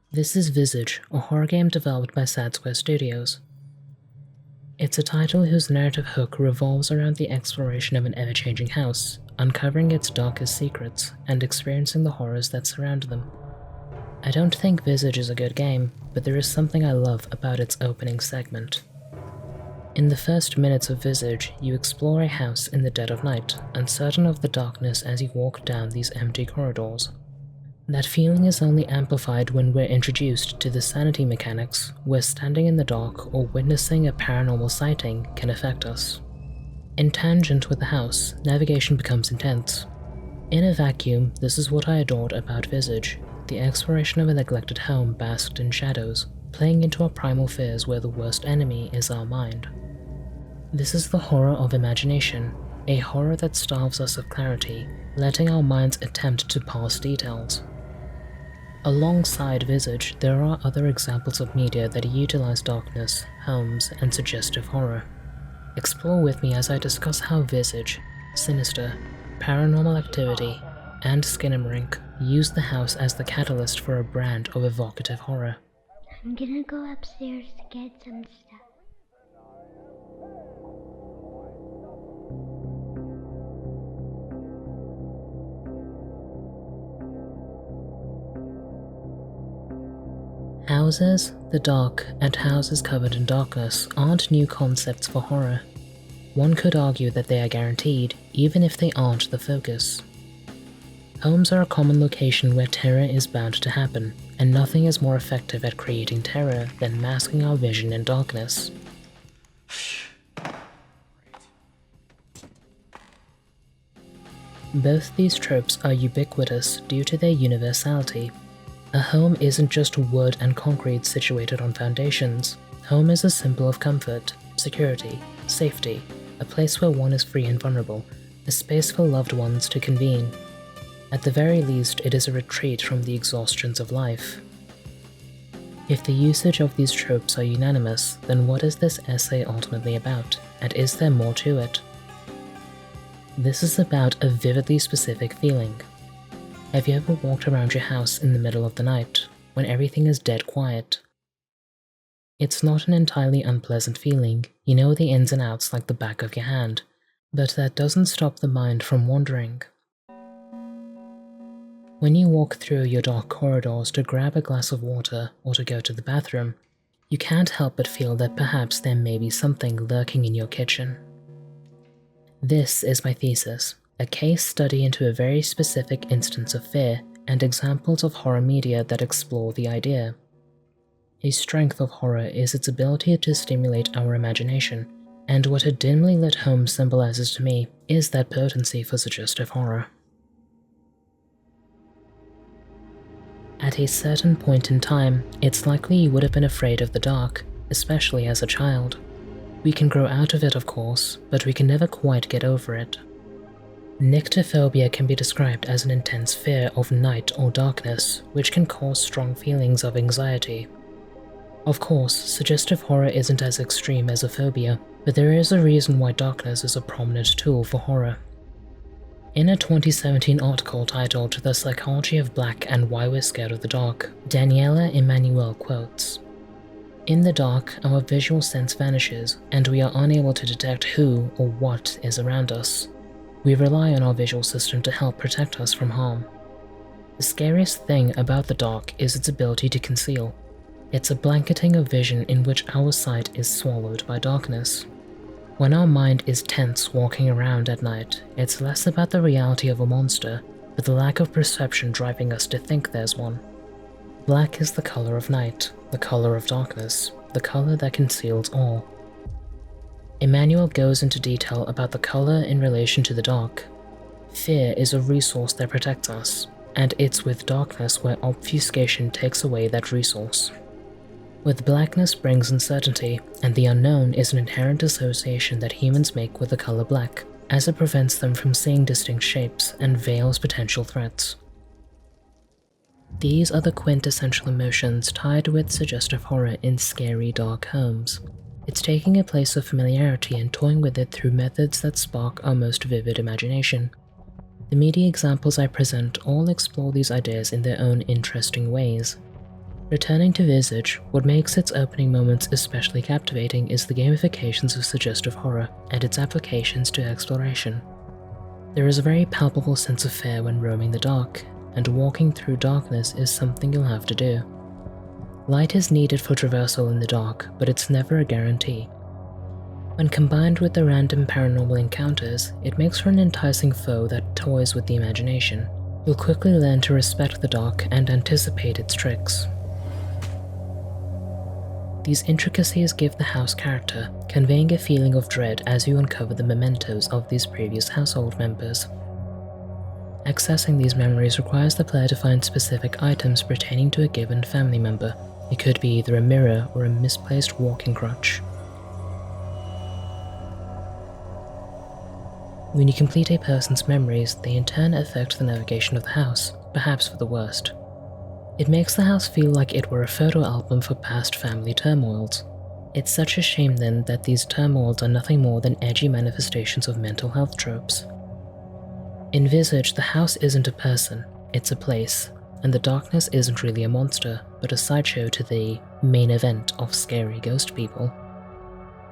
This is Visage, a horror game developed by Sadsquare Studios. It's a title whose narrative hook revolves around the exploration of an ever-changing house, uncovering its darkest secrets, and experiencing the horrors that surround them. I don't think Visage is a good game, but there is something I love about its opening segment. In the first minutes of Visage, you explore a house in the dead of night, uncertain of the darkness as you walk down these empty corridors. That feeling is only amplified when we're introduced to the sanity mechanics, where standing in the dark or witnessing a paranormal sighting can affect us. In tangent with the house, navigation becomes intense. In a vacuum, this is what I adored about Visage, the exploration of a neglected home basked in shadows, playing into our primal fears where the worst enemy is our mind. This is the horror of imagination, a horror that starves us of clarity, letting our minds attempt to parse details. Alongside Visage, there are other examples of media that utilize darkness, homes, and suggestive horror. Explore with me as I discuss how Visage, Sinister, Paranormal Activity, and Skinamarink use the house as the catalyst for a brand of evocative horror. I'm gonna go upstairs to get some stuff. Houses, the dark, and houses covered in darkness aren't new concepts for horror. One could argue that they are guaranteed, even if they aren't the focus. Homes are a common location where terror is bound to happen, and nothing is more effective at creating terror than masking our vision in darkness. Both these tropes are ubiquitous due to their universality. A home isn't just wood and concrete situated on foundations. Home is a symbol of comfort, security, safety, a place where one is free and vulnerable, a space for loved ones to convene. At the very least, it is a retreat from the exhaustions of life. If the usage of these tropes are unanimous, then what is this essay ultimately about, and is there more to it? This is about a vividly specific feeling. Have you ever walked around your house in the middle of the night, when everything is dead quiet? It's not an entirely unpleasant feeling, you know the ins and outs like the back of your hand, but that doesn't stop the mind from wandering. When you walk through your dark corridors to grab a glass of water or to go to the bathroom, you can't help but feel that perhaps there may be something lurking in your kitchen. This is my thesis. A case study into a very specific instance of fear and examples of horror media that explore the idea. A strength of horror is its ability to stimulate our imagination, and what a dimly lit home symbolizes to me is that potency for suggestive horror. At a certain point in time, it's likely you would have been afraid of the dark, especially as a child. We can grow out of it, of course, but we can never quite get over it. Nyctophobia can be described as an intense fear of night or darkness, which can cause strong feelings of anxiety. Of course, suggestive horror isn't as extreme as a phobia, but there is a reason why darkness is a prominent tool for horror. In a 2017 article titled The Psychology of Black and Why We're Scared of the Dark, Daniela Emanuel quotes, "In the dark, our visual sense vanishes, and we are unable to detect who or what is around us. We rely on our visual system to help protect us from harm. The scariest thing about the dark is its ability to conceal. It's a blanketing of vision in which our sight is swallowed by darkness. When our mind is tense walking around at night, it's less about the reality of a monster, but the lack of perception driving us to think there's one. Black is the color of night, the color of darkness, the color that conceals all." Emmanuel goes into detail about the color in relation to the dark. Fear is a resource that protects us, and it's with darkness where obfuscation takes away that resource. With blackness brings uncertainty, and the unknown is an inherent association that humans make with the color black, as it prevents them from seeing distinct shapes and veils potential threats. These are the quintessential emotions tied with suggestive horror in scary dark homes. It's taking a place of familiarity and toying with it through methods that spark our most vivid imagination. The media examples I present all explore these ideas in their own interesting ways. Returning to Visage, what makes its opening moments especially captivating is the gamifications of suggestive horror and its applications to exploration. There is a very palpable sense of fear when roaming the dark, and walking through darkness is something you'll have to do. Light is needed for traversal in the dark, but it's never a guarantee. When combined with the random paranormal encounters, it makes for an enticing foe that toys with the imagination. You'll quickly learn to respect the dark and anticipate its tricks. These intricacies give the house character, conveying a feeling of dread as you uncover the mementos of these previous household members. Accessing these memories requires the player to find specific items pertaining to a given family member. It could be either a mirror or a misplaced walking crutch. When you complete a person's memories, they in turn affect the navigation of the house, perhaps for the worst. It makes the house feel like it were a photo album for past family turmoils. It's such a shame then that these turmoils are nothing more than edgy manifestations of mental health tropes. In Visage, the house isn't a person, it's a place, and the darkness isn't really a monster, but a sideshow to the main event of scary ghost people.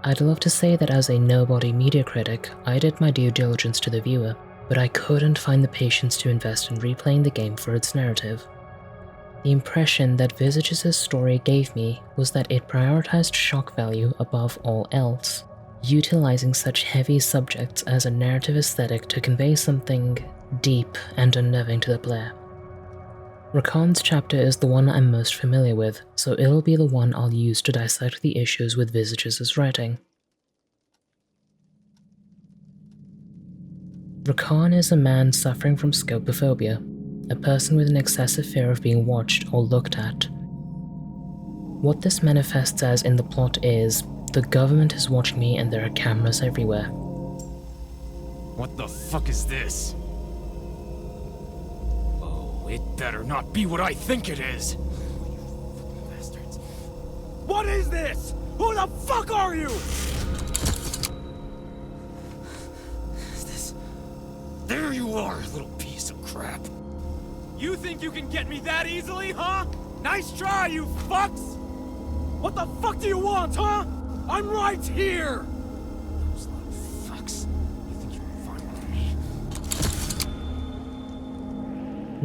I'd love to say that as a nobody media critic, I did my due diligence to the viewer, but I couldn't find the patience to invest in replaying the game for its narrative. The impression that Visage's story gave me was that it prioritized shock value above all else, utilizing such heavy subjects as a narrative aesthetic to convey something deep and unnerving to the player. Rakan's chapter is the one I'm most familiar with, so it'll be the one I'll use to dissect the issues with Visage's writing. Rakan is a man suffering from scopophobia, a person with an excessive fear of being watched or looked at. What this manifests as in the plot is, the government is watching me and there are cameras everywhere. What the fuck is this? Oh, it better not be what I think it is! You bastards. What is this? Who the fuck are you? Is this... There you are, little piece of crap. You think you can get me that easily, huh? Nice try, you fucks! What the fuck do you want, huh? I'm right here! Those little fucks. You think you can find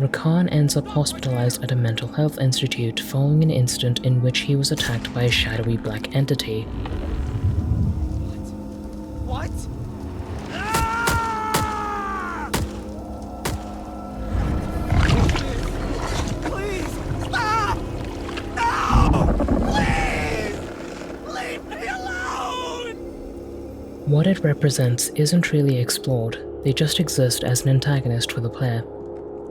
me? Rakan ends up hospitalized at a mental health institute following an incident in which he was attacked by a shadowy black entity. What? What it represents isn't really explored, they just exist as an antagonist for the player.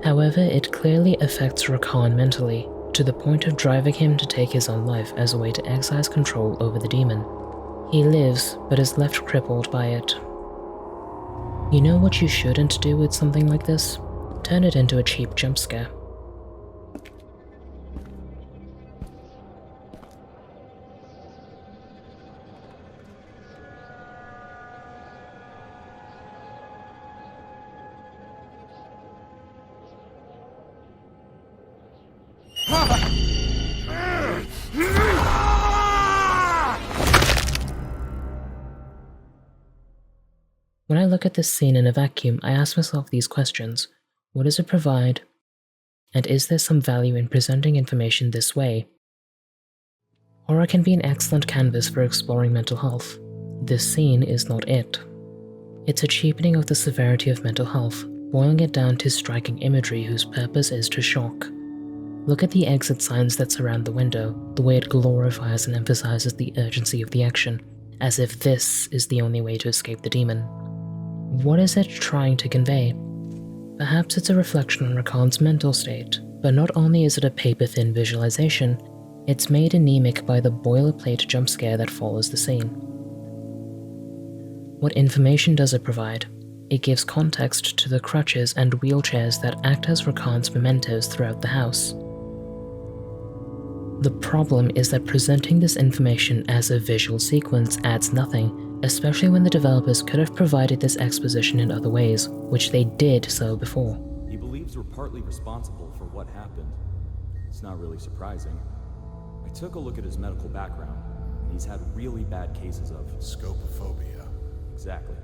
However, it clearly affects Rakan mentally, to the point of driving him to take his own life as a way to exercise control over the demon. He lives, but is left crippled by it. You know what you shouldn't do with something like this? Turn it into a cheap jump scare. When I look at this scene in a vacuum, I ask myself these questions. What does it provide? And is there some value in presenting information this way? Horror can be an excellent canvas for exploring mental health. This scene is not it. It's a cheapening of the severity of mental health, boiling it down to striking imagery whose purpose is to shock. Look at the exit signs that surround the window, the way it glorifies and emphasizes the urgency of the action, as if this is the only way to escape the demon. What is it trying to convey? Perhaps it's a reflection on Rakan's mental state, but not only is it a paper-thin visualization, it's made anemic by the boilerplate jump scare that follows the scene. What information does it provide? It gives context to the crutches and wheelchairs that act as Rakan's mementos throughout the house. The problem is that presenting this information as a visual sequence adds nothing, especially when the developers could have provided this exposition in other ways, which they did so before. He believes we're partly responsible for what happened. It's not really surprising. I took a look at his medical background, and he's had really bad cases of... Scopophobia. Exactly.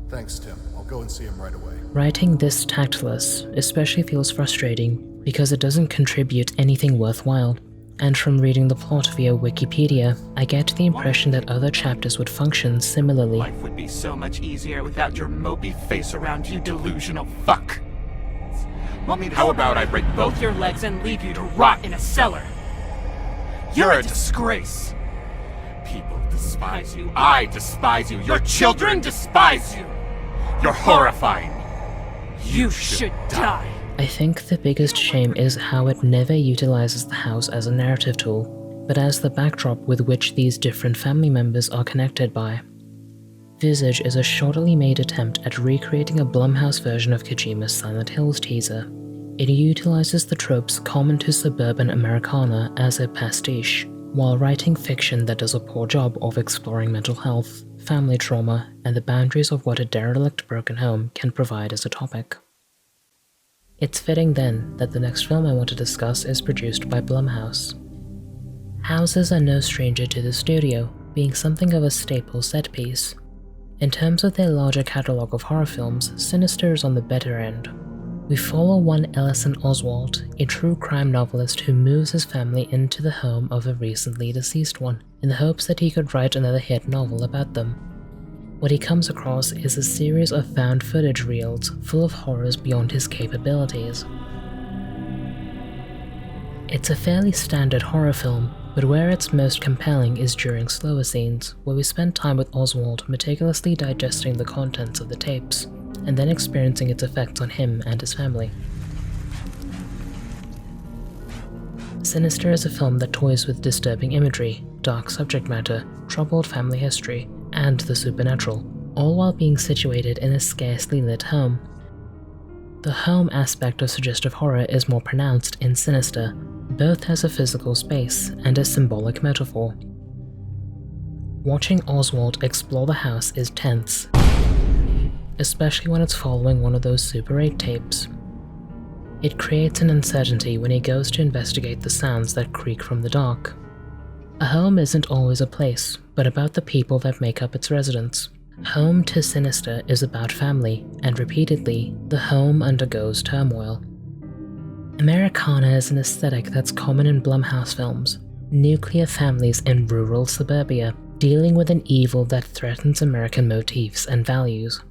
Thanks, Tim. I'll go and see him right away. Writing this tactless especially feels frustrating because it doesn't contribute anything worthwhile, and from reading the plot via Wikipedia, I get the impression that other chapters would function similarly. Life would be so much easier without your mopey face around, you delusional fuck. Want me to How about I break both your legs and leave you to rot in a cellar? You're a disgrace. People despise you. I despise you. Your children despise you. You're horrifying. You should die. I think the biggest shame is how it never utilizes the house as a narrative tool, but as the backdrop with which these different family members are connected by. Visage is a shoddily made attempt at recreating a Blumhouse version of Kojima's Silent Hills teaser. It utilizes the tropes common to suburban Americana as a pastiche, while writing fiction that does a poor job of exploring mental health, family trauma, and the boundaries of what a derelict broken home can provide as a topic. It's fitting then that the next film I want to discuss is produced by Blumhouse. Houses are no stranger to the studio, being something of a staple set piece. In terms of their larger catalogue of horror films, Sinister is on the better end. We follow one Ellison Oswald, a true crime novelist who moves his family into the home of a recently deceased one, in the hopes that he could write another hit novel about them. What he comes across is a series of found footage reels full of horrors beyond his capabilities. It's a fairly standard horror film, but where it's most compelling is during slower scenes, where we spend time with Oswald meticulously digesting the contents of the tapes, and then experiencing its effects on him and his family. Sinister is a film that toys with disturbing imagery, dark subject matter, troubled family history, and the supernatural, all while being situated in a scarcely lit home. The home aspect of suggestive horror is more pronounced in Sinister, both as a physical space and a symbolic metaphor. Watching Oswald explore the house is tense, especially when it's following one of those Super 8 tapes. It creates an uncertainty when he goes to investigate the sounds that creak from the dark. A home isn't always a place, but about the people that make up its residents. Home to Sinister is about family, and repeatedly, the home undergoes turmoil. Americana is an aesthetic that's common in Blumhouse films, nuclear families in rural suburbia, dealing with an evil that threatens American motifs and values.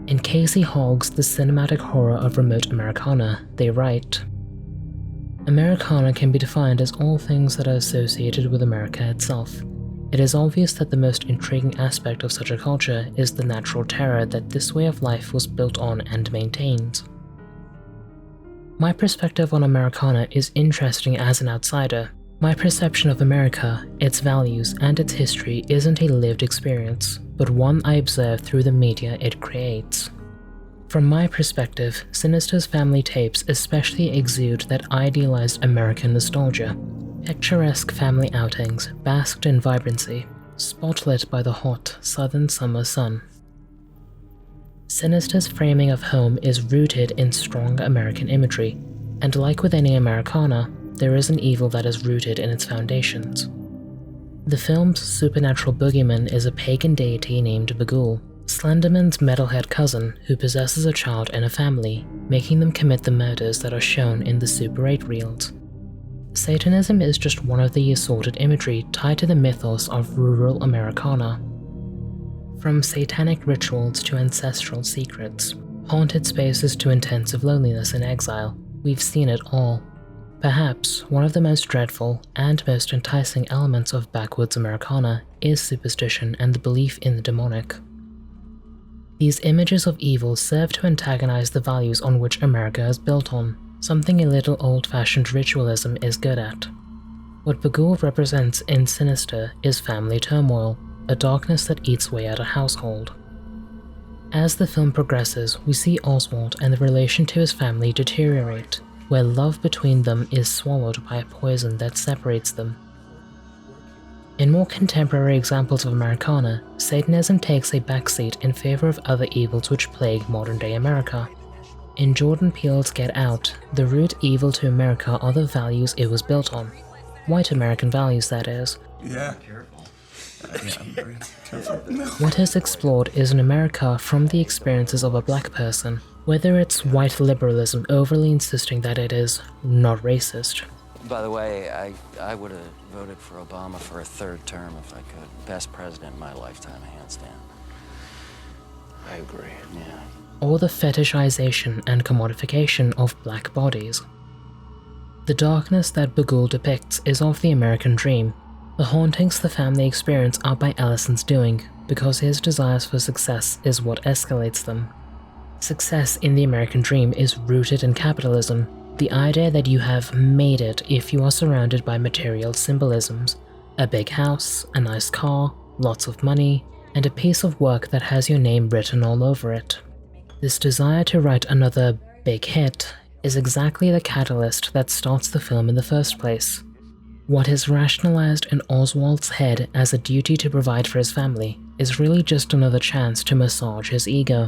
In Casey Hogg's The Cinematic Horror of Remote Americana, they write, Americana can be defined as all things that are associated with America itself. It is obvious that the most intriguing aspect of such a culture is the natural terror that this way of life was built on and maintains. My perspective on Americana is interesting as an outsider. My perception of America, its values, and its history isn't a lived experience, but one I observe through the media it creates. From my perspective, Sinister's family tapes especially exude that idealized American nostalgia. Picturesque family outings basked in vibrancy, spotlit by the hot southern summer sun. Sinister's framing of home is rooted in strong American imagery, and like with any Americana, there is an evil that is rooted in its foundations. The film's supernatural boogeyman is a pagan deity named Bagul, Slenderman's metalhead cousin who possesses a child and a family, making them commit the murders that are shown in the Super 8 reels. Satanism is just one of the assorted imagery tied to the mythos of rural Americana. From satanic rituals to ancestral secrets, haunted spaces to intensive loneliness and exile, we've seen it all. Perhaps one of the most dreadful and most enticing elements of backwoods Americana is superstition and the belief in the demonic. These images of evil serve to antagonize the values on which America is built on, something a little old-fashioned ritualism is good at. What Bagul represents in Sinister is family turmoil, a darkness that eats away at a household. As the film progresses, we see Oswald and the relation to his family deteriorate, where love between them is swallowed by a poison that separates them. In more contemporary examples of Americana, Satanism takes a backseat in favor of other evils which plague modern-day America. In Jordan Peele's Get Out, the root evil to America are the values it was built on. White American values, that is. Yeah. Careful. Yeah, I'm very careful. What is explored is an America from the experiences of a black person, whether it's white liberalism overly insisting that it is not racist. By the way, I would have voted for Obama for a third term if I could. Best president in my lifetime, hands down. I agree. Yeah. Or the fetishization and commodification of black bodies. The darkness that Bugul depicts is of the American dream. The hauntings the family experience are by Allison's doing, because his desires for success is what escalates them. Success in the American dream is rooted in capitalism, the idea that you have made it if you are surrounded by material symbolisms, a big house, a nice car, lots of money, and a piece of work that has your name written all over it. This desire to write another big hit is exactly the catalyst that starts the film in the first place. What is rationalized in Oswald's head as a duty to provide for his family is really just another chance to massage his ego.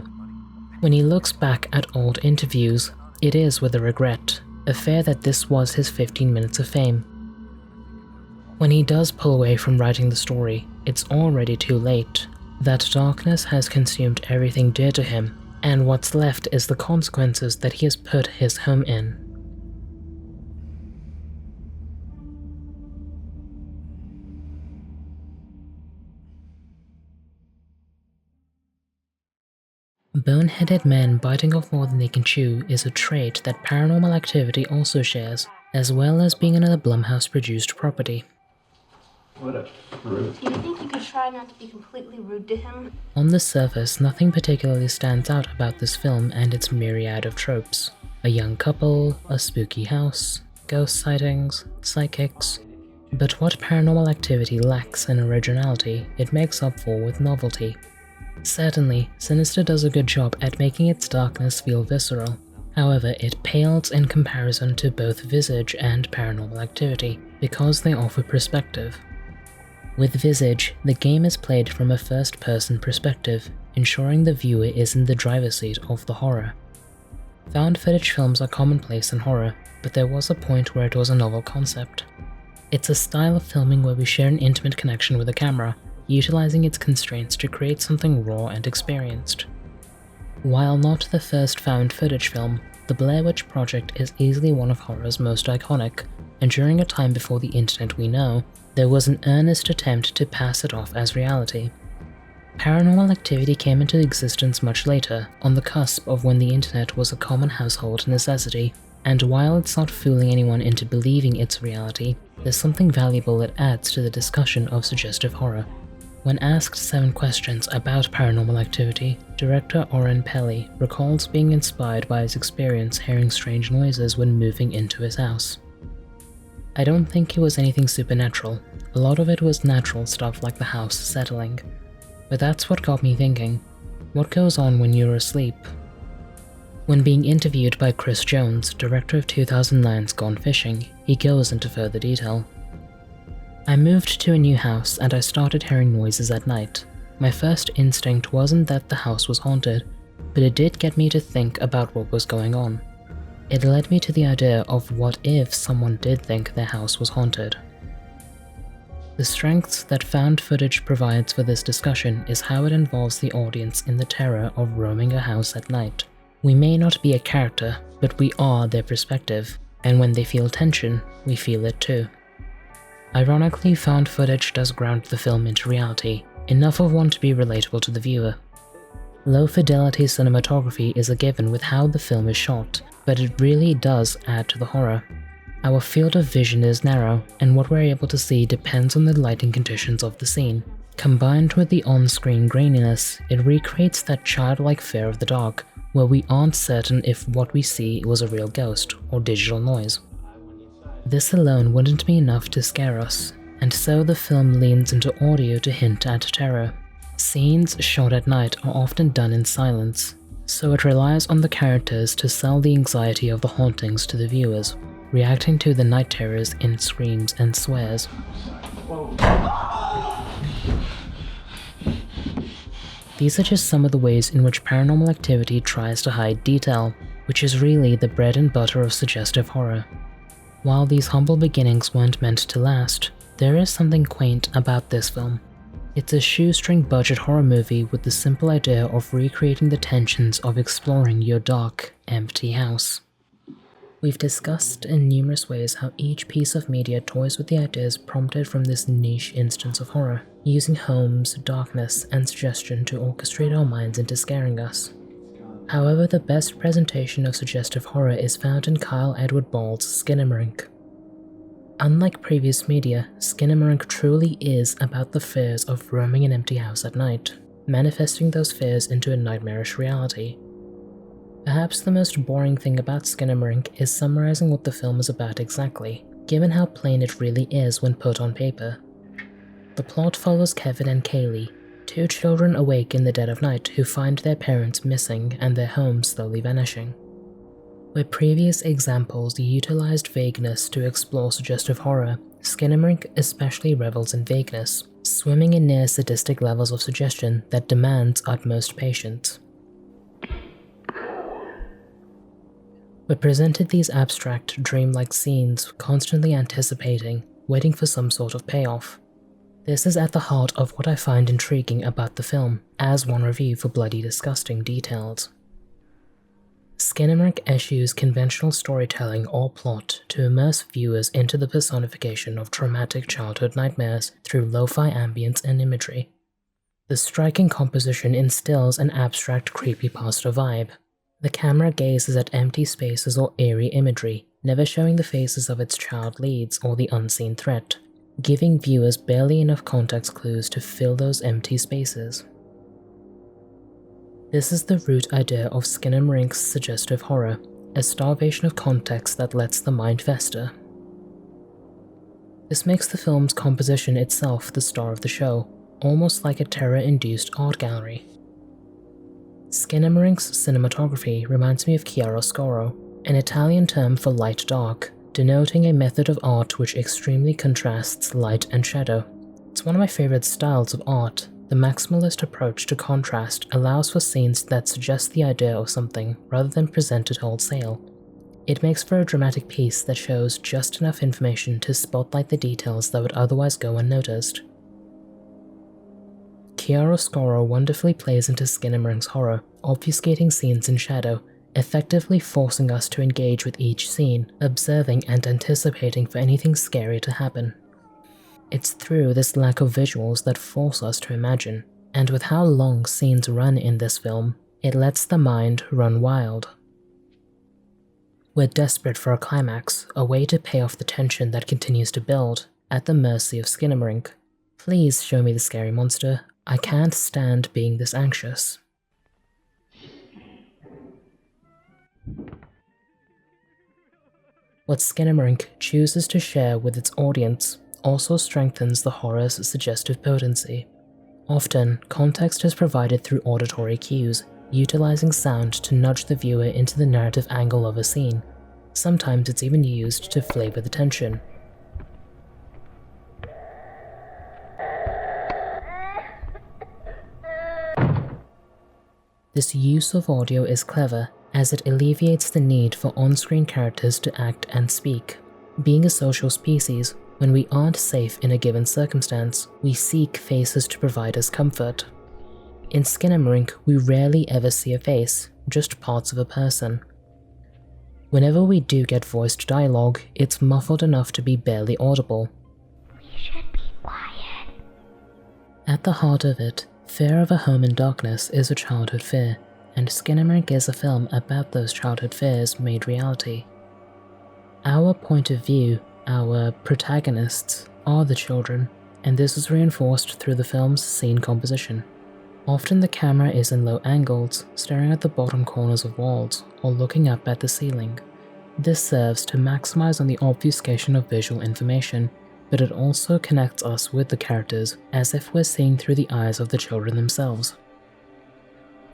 When he looks back at old interviews, it is with a regret, a fear that this was his 15 minutes of fame. When he does pull away from writing the story, it's already too late. That darkness has consumed everything dear to him, and what's left is the consequences that he has put his home in. Boneheaded men biting off more than they can chew is a trait that Paranormal Activity also shares, as well as being another Blumhouse-produced property. What a fruit. Do you think you could try not to be completely rude to him? On the surface, nothing particularly stands out about this film and its myriad of tropes. A young couple, a spooky house, ghost sightings, psychics. But what Paranormal Activity lacks in originality, it makes up for with novelty. Certainly, Sinister does a good job at making its darkness feel visceral. However, it pales in comparison to both Visage and Paranormal Activity, because they offer perspective. With Visage, the game is played from a first-person perspective, ensuring the viewer is in the driver's seat of the horror. Found footage films are commonplace in horror, but there was a point where it was a novel concept. It's a style of filming where we share an intimate connection with the camera, utilizing its constraints to create something raw and experienced. While not the first found footage film, the Blair Witch Project is easily one of horror's most iconic, and during a time before the internet we know, there was an earnest attempt to pass it off as reality. Paranormal Activity came into existence much later, on the cusp of when the internet was a common household necessity, and while it's not fooling anyone into believing it's reality, there's something valuable it adds to the discussion of suggestive horror. When asked 7 questions about Paranormal Activity, director Oren Peli recalls being inspired by his experience hearing strange noises when moving into his house. I don't think it was anything supernatural, a lot of it was natural stuff like the house settling. But that's what got me thinking, what goes on when you're asleep? When being interviewed by Chris Jones, director of 2009's Gone Fishing, he goes into further detail. I moved to a new house and I started hearing noises at night. My first instinct wasn't that the house was haunted, but it did get me to think about what was going on. It led me to the idea of what if someone did think their house was haunted. The strengths that found footage provides for this discussion is how it involves the audience in the terror of roaming a house at night. We may not be a character, but we are their perspective, and when they feel tension, we feel it too. Ironically, found footage does ground the film into reality, enough of one to be relatable to the viewer. Low-fidelity cinematography is a given with how the film is shot, but it really does add to the horror. Our field of vision is narrow, and what we're able to see depends on the lighting conditions of the scene. Combined with the on-screen graininess, it recreates that childlike fear of the dark, where we aren't certain if what we see was a real ghost or digital noise. This alone wouldn't be enough to scare us, and so the film leans into audio to hint at terror. Scenes shot at night are often done in silence, so it relies on the characters to sell the anxiety of the hauntings to the viewers, reacting to the night terrors in screams and swears. These are just some of the ways in which Paranormal Activity tries to hide detail. which is really the bread and butter of suggestive horror. While these humble beginnings weren't meant to last, there is something quaint about this film. It's a shoestring budget horror movie with the simple idea of recreating the tensions of exploring your dark, empty house. We've discussed in numerous ways how each piece of media toys with the ideas prompted from this niche instance of horror, using homes, darkness, and suggestion to orchestrate our minds into scaring us. However, the best presentation of suggestive horror is found in Kyle Edward Ball's Skinamarink. Unlike previous media, Skinamarink truly is about the fears of roaming an empty house at night, manifesting those fears into a nightmarish reality. Perhaps the most boring thing about Skinamarink is summarizing what the film is about exactly, given how plain it really is when put on paper. The plot follows Kevin and Kaylee, two children awake in the dead of night who find their parents missing and their home slowly vanishing. Where previous examples utilized vagueness to explore suggestive horror, Skinamarink especially revels in vagueness, swimming in near sadistic levels of suggestion that demands utmost patience. We're presented these abstract, dreamlike scenes, constantly anticipating, waiting for some sort of payoff. This is at the heart of what I find intriguing about the film, as one review for Bloody Disgusting detailed. Skinamarink eschews conventional storytelling or plot to immerse viewers into the personification of traumatic childhood nightmares through lo-fi ambience and imagery. The striking composition instills an abstract creepypasta vibe. The camera gazes at empty spaces or eerie imagery, never showing the faces of its child leads or the unseen threat, giving viewers barely enough context clues to fill those empty spaces. This is the root idea of Skinamarink's suggestive horror, a starvation of context that lets the mind fester. This makes the film's composition itself the star of the show, almost like a terror-induced art gallery. Skinamarink's cinematography reminds me of chiaroscuro, an Italian term for light-dark, denoting a method of art which extremely contrasts light and shadow. It's one of my favorite styles of art. The maximalist approach to contrast allows for scenes that suggest the idea of something rather than present it wholesale. It makes for a dramatic piece that shows just enough information to spotlight the details that would otherwise go unnoticed. Chiaroscuro wonderfully plays into Skinamarink's horror, obfuscating scenes in shadow, effectively forcing us to engage with each scene, observing and anticipating for anything scary to happen. It's through this lack of visuals that force us to imagine, and with how long scenes run in this film, it lets the mind run wild. We're desperate for a climax, a way to pay off the tension that continues to build, at the mercy of Skinamarink. Please show me the scary monster. I can't stand being this anxious. What Skinamarink chooses to share with its audience also strengthens the horror's suggestive potency. Often, context is provided through auditory cues, utilizing sound to nudge the viewer into the narrative angle of a scene. Sometimes it's even used to flavor the tension. This use of audio is clever, as it alleviates the need for on-screen characters to act and speak. Being a social species, when we aren't safe in a given circumstance, we seek faces to provide us comfort. In Skinamarink, we rarely ever see a face, just parts of a person. Whenever we do get voiced dialogue, it's muffled enough to be barely audible. We should be quiet. At the heart of it, fear of a home in darkness is a childhood fear, and Skinamarink is a film about those childhood fears made reality. Our point of view, our protagonists, are the children, and this is reinforced through the film's scene composition. Often the camera is in low angles, staring at the bottom corners of walls, or looking up at the ceiling. This serves to maximize on the obfuscation of visual information, but it also connects us with the characters as if we're seeing through the eyes of the children themselves.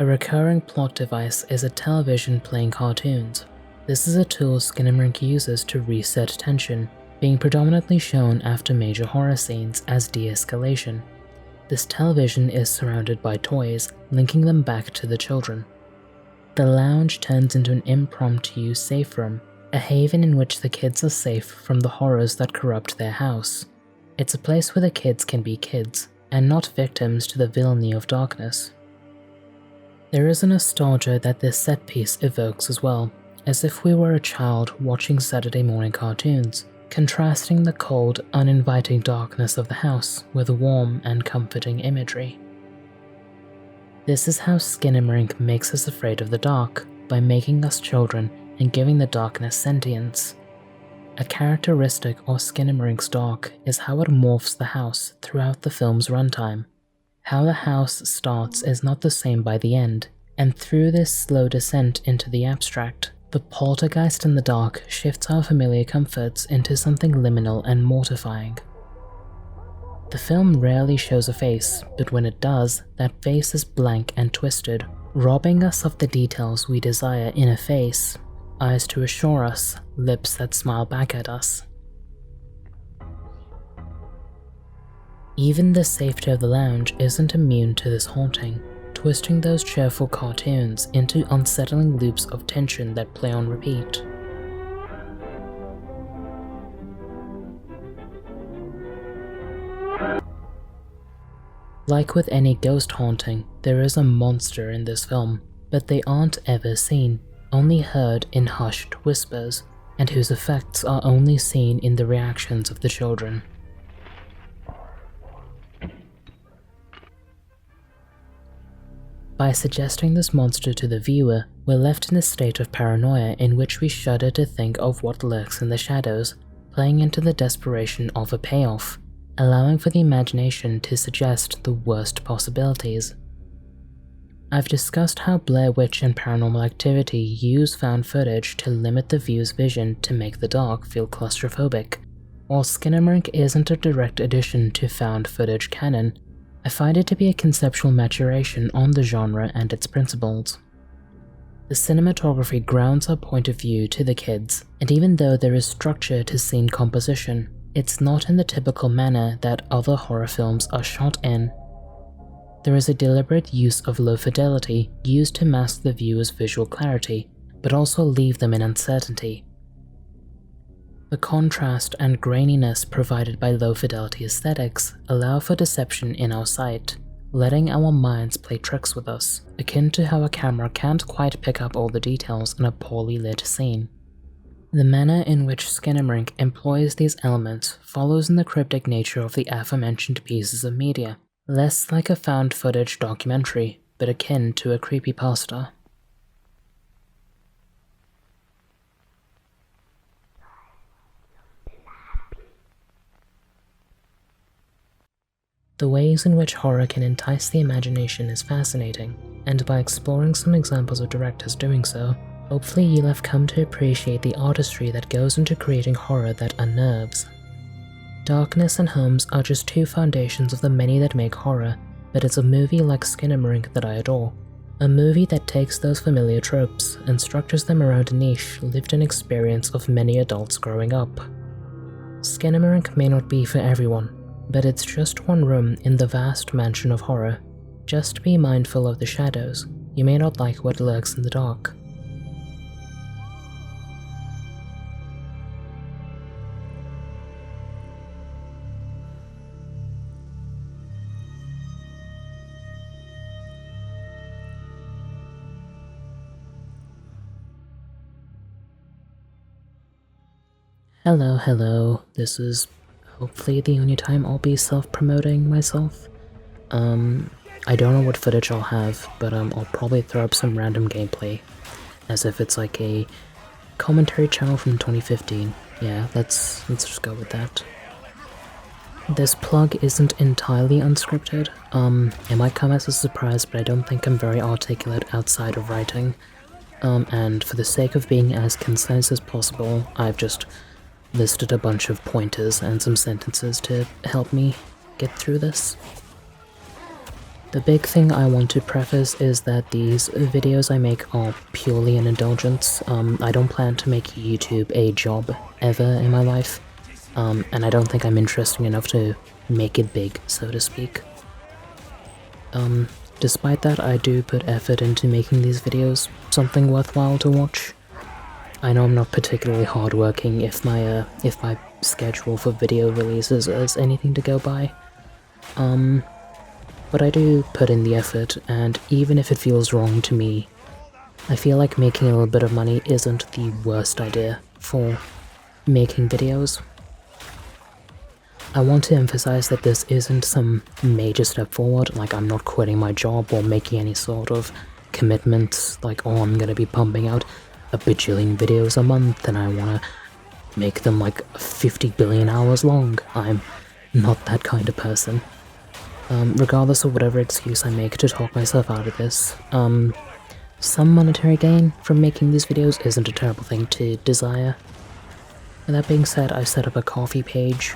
A recurring plot device is a television playing cartoons. This is a tool Skinamarink uses to reset tension, being predominantly shown after major horror scenes as de-escalation. This television is surrounded by toys, linking them back to the children. The lounge turns into an impromptu safe room, a haven in which the kids are safe from the horrors that corrupt their house. It's a place where the kids can be kids, and not victims to the villainy of darkness. There is a nostalgia that this set piece evokes as well, as if we were a child watching Saturday morning cartoons, contrasting the cold, uninviting darkness of the house with warm and comforting imagery. This is how Skinamarink makes us afraid of the dark, by making us children and giving the darkness sentience. A characteristic of Skinamarink's dark is how it morphs the house throughout the film's runtime. How the house starts is not the same by the end, and through this slow descent into the abstract, the poltergeist in the dark shifts our familiar comforts into something liminal and mortifying. The film rarely shows a face, but when it does, that face is blank and twisted, robbing us of the details we desire in a face. Eyes to assure us, lips that smile back at us. Even the safety of the lounge isn't immune to this haunting, twisting those cheerful cartoons into unsettling loops of tension that play on repeat. Like with any ghost haunting, there is a monster in this film, but they aren't ever seen, only heard in hushed whispers, and whose effects are only seen in the reactions of the children. By suggesting this monster to the viewer, we're left in a state of paranoia in which we shudder to think of what lurks in the shadows, playing into the desperation of a payoff, allowing for the imagination to suggest the worst possibilities. I've discussed how Blair Witch and Paranormal Activity use found footage to limit the viewer's vision to make the dark feel claustrophobic. While Skinamarink isn't a direct addition to found footage canon, I find it to be a conceptual maturation on the genre and its principles. The cinematography grounds our point of view to the kids, and even though there is structure to scene composition, it's not in the typical manner that other horror films are shot in. There is a deliberate use of low fidelity used to mask the viewer's visual clarity, but also leave them in uncertainty. The contrast and graininess provided by low fidelity aesthetics allow for deception in our sight, letting our minds play tricks with us, akin to how a camera can't quite pick up all the details in a poorly lit scene. The manner in which Skinamarink employs these elements follows in the cryptic nature of the aforementioned pieces of media, less like a found footage documentary, but akin to a creepypasta. The ways in which horror can entice the imagination is fascinating, and by exploring some examples of directors doing so, hopefully you'll have come to appreciate the artistry that goes into creating horror that unnerves. Darkness and homes are just two foundations of the many that make horror, but it's a movie like Skinamarink that I adore. A movie that takes those familiar tropes and structures them around a niche lived-in experience of many adults growing up. Skinamarink may not be for everyone, but it's just one room in the vast mansion of horror. Just be mindful of the shadows. You may not like what lurks in the dark. Hello, this is hopefully the only time I'll be self-promoting myself. I don't know what footage I'll have, but I'll probably throw up some random gameplay, as if it's like a commentary channel from 2015. Yeah, let's just go with that. This plug isn't entirely unscripted. It might come as a surprise, but I don't think I'm very articulate outside of writing. And for the sake of being as concise as possible, I've just listed a bunch of pointers and some sentences to help me get through this. The big thing I want to preface is that these videos I make are purely an indulgence. I don't plan to make YouTube a job ever in my life, and I don't think I'm interesting enough to make it big, so to speak. despite that, I do put effort into making these videos something worthwhile to watch. I know I'm not particularly hardworking if my schedule for video releases is anything to go by. But I do put in the effort, and even if it feels wrong to me, I feel like making a little bit of money isn't the worst idea for making videos. I want to emphasize that this isn't some major step forward, like I'm not quitting my job or making any sort of commitments, like, oh, I'm gonna be pumping out a bajillion videos a month and I wanna make them like 50 billion hours long. I'm not that kind of person. Regardless of whatever excuse I make to talk myself out of this, some monetary gain from making these videos isn't a terrible thing to desire. With that being said, I've set up a coffee page,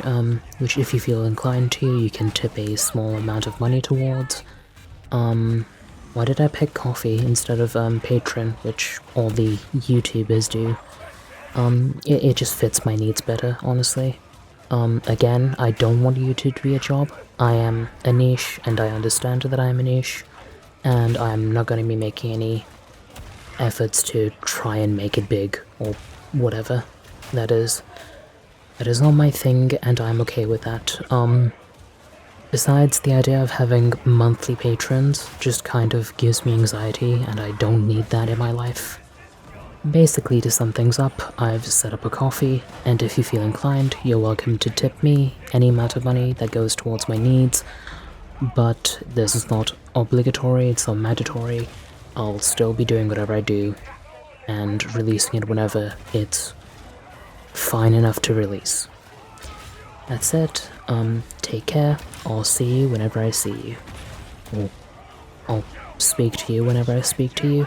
which if you feel inclined to, you can tip a small amount of money towards. Why did I pick coffee instead of Patreon, which all the YouTubers do? It just fits my needs better, honestly. Again, I don't want YouTube to be a job. I am a niche, and I understand that I am a niche, and I'm not going to be making any efforts to try and make it big, or whatever. That is not my thing, and I'm okay with that. Besides, the idea of having monthly patrons just kind of gives me anxiety, and I don't need that in my life. Basically, to sum things up, I've set up a coffee, and if you feel inclined, you're welcome to tip me any amount of money that goes towards my needs, but this is not obligatory, it's not mandatory. I'll still be doing whatever I do, and releasing it whenever it's fine enough to release. That's it. Take care. I'll see you whenever I see you. Or I'll speak to you whenever I speak to you.